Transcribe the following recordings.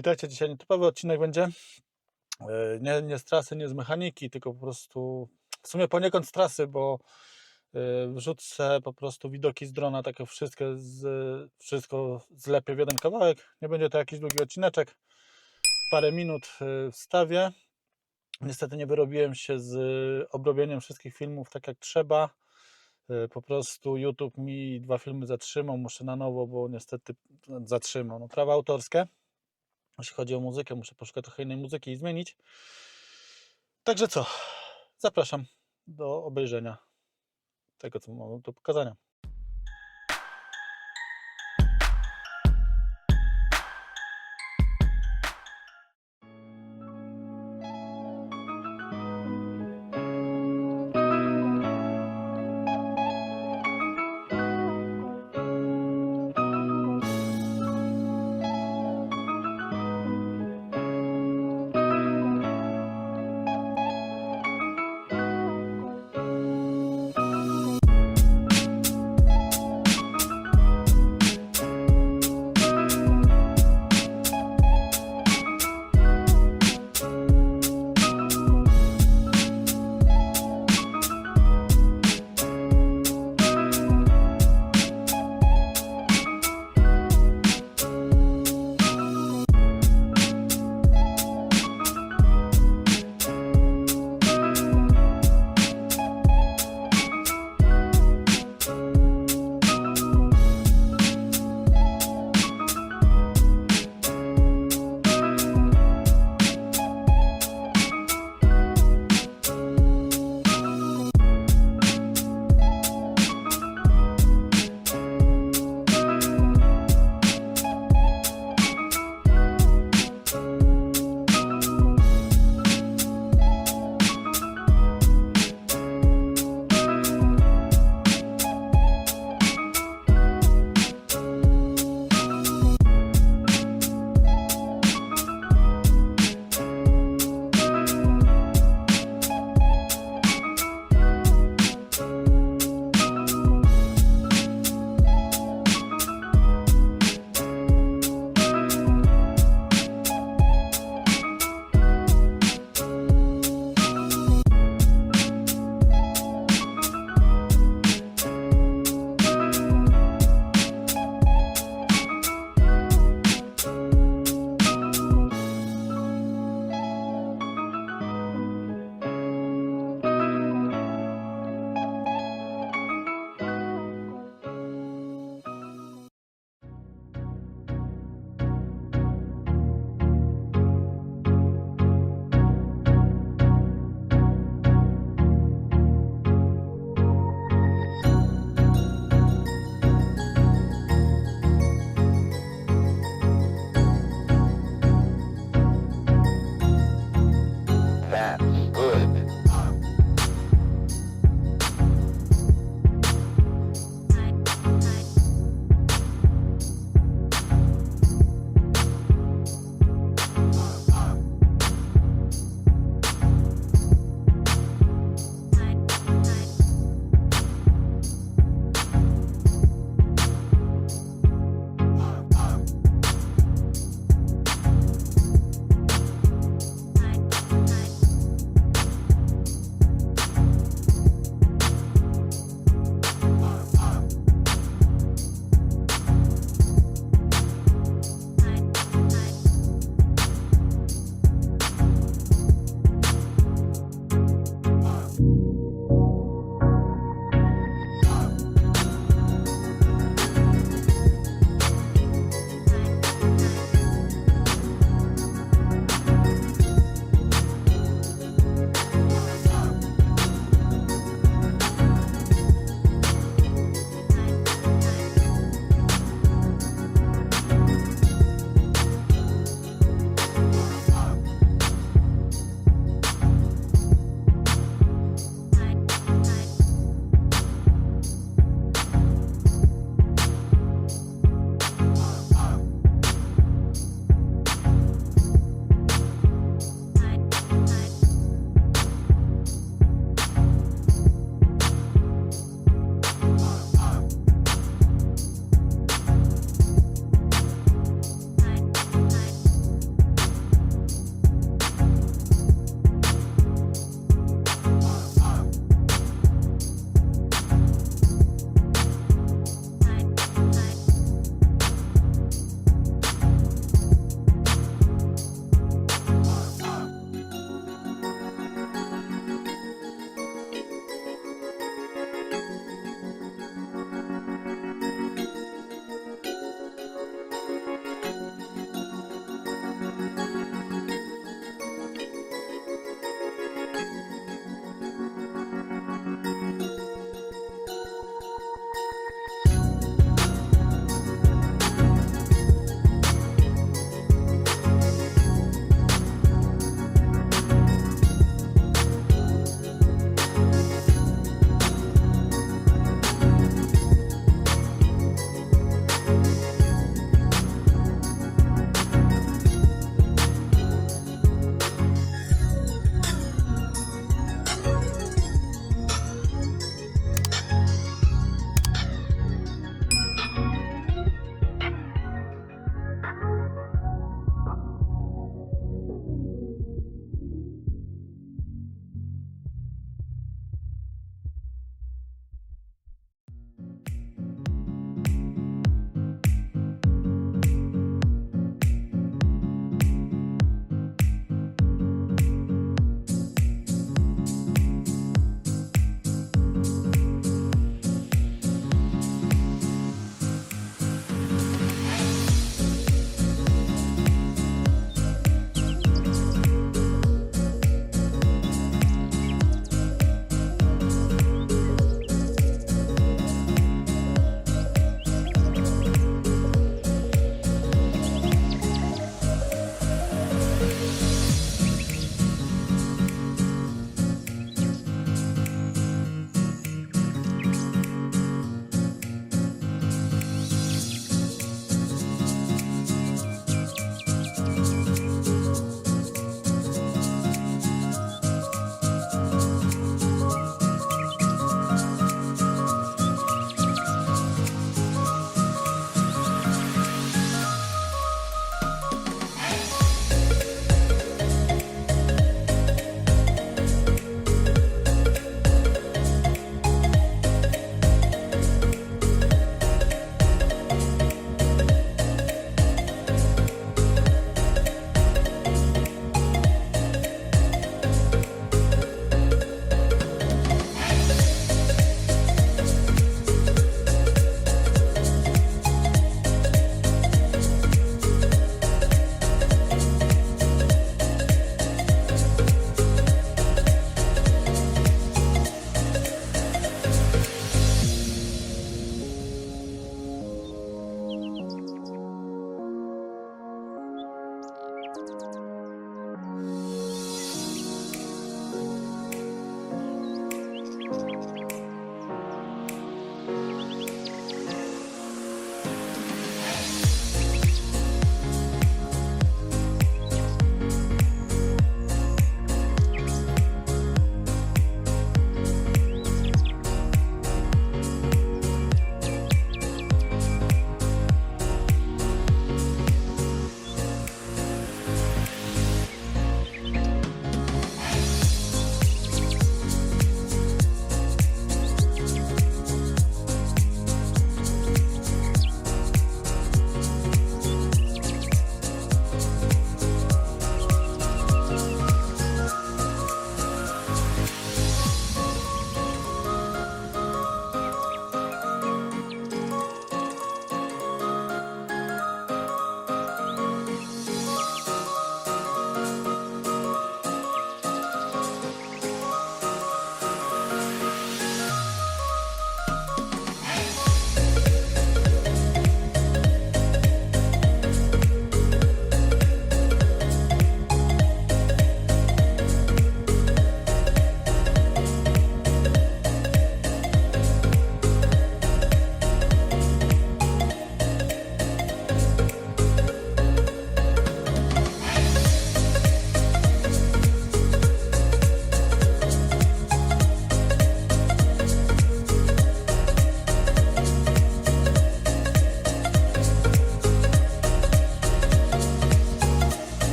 Witajcie, dzisiaj nietypowy odcinek będzie. Nie z trasy, nie z mechaniki, tylko po prostu w sumie poniekąd z trasy, bo wrzucę po prostu widoki z drona, takie wszystko zlepię w jeden kawałek. Nie będzie to jakiś długi odcineczek, parę minut wstawię. Niestety nie wyrobiłem się z obrobieniem wszystkich filmów tak jak trzeba. Po prostu YouTube mi 2 filmy zatrzymał, muszę na nowo, bo niestety zatrzymał. No, prawa autorskie. Jeśli chodzi o muzykę, muszę poszukać trochę innej muzyki i zmienić. Także co? Zapraszam do obejrzenia tego, co mam do pokazania.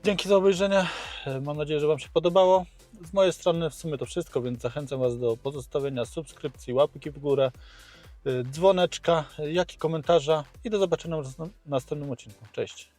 Dzięki za obejrzenie. Mam nadzieję, że Wam się podobało. Z mojej strony w sumie to wszystko, więc zachęcam Was do pozostawienia subskrypcji, łapki w górę, dzwoneczka, jak i komentarza i do zobaczenia w następnym odcinku. Cześć!